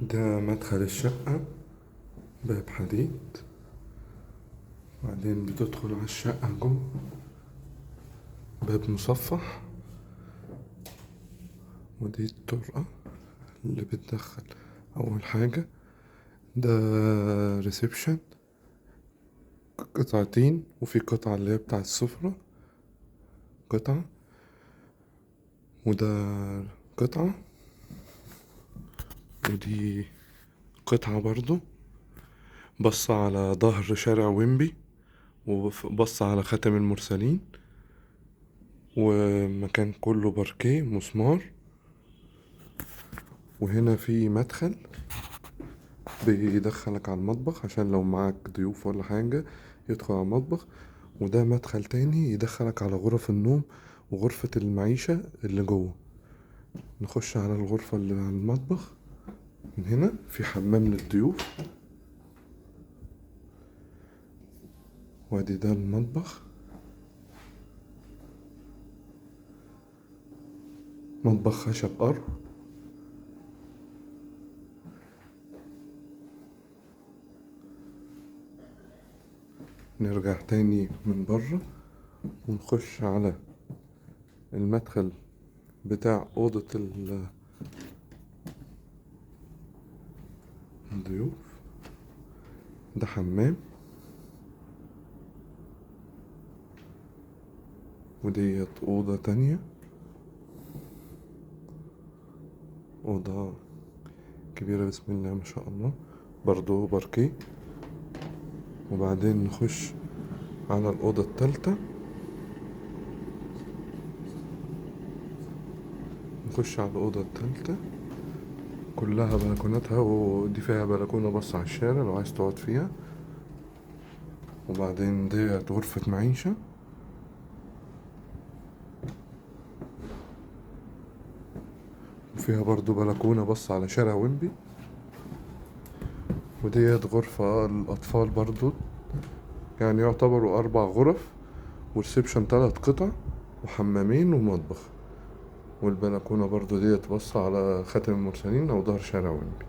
ده مدخل الشقة، باب حديد. بعدين بتدخل على الشقة جوه، باب مصفح. ودي الطرقة اللي بتدخل أول حاجة. ده ريسبشن، قطعتين، وفي قطعة اللي هي بتاع السفرة، قطعة، وده قطعة، ودي قطعة برضو. بص على ظهر شارع ويمبي، وبص على خاتم المرسلين، ومكان كله باركيه مسمار. وهنا في مدخل بيدخلك على المطبخ عشان لو معاك ضيوف ولا حاجة يدخل على المطبخ. وده مدخل تاني يدخلك على غرف النوم وغرفة المعيشة اللي جوه. نخش على الغرفة اللي على المطبخ. من هنا في حمام للضيوف، وادي ده المطبخ. مطبخ خشب أرض. نرجع تاني من بره ونخش على المدخل بتاع أوضة الضيوف. ده حمام، وديت أوضة تانية، أوضة كبيرة بسم الله ما شاء الله، برضو باركيه. وبعدين نخش على الأوضة التالتة. نخش على الأوضة التالتة، كلها بلكوناتها، ودي فيها بلكونة بص على الشارع لو عايز تقعد فيها. وبعدين ديت غرفة معيشة، وفيها برضو بلكونة بص على شارع ويمبي. وديت غرفة للأطفال برضو، يعني يعتبروا 4 غرف، وريسبشن 3 قطع، وحمامين ومطبخ. والبلكونة برضو ديت بص على خاتم المرسلين أو ظهر شارع ويمبي.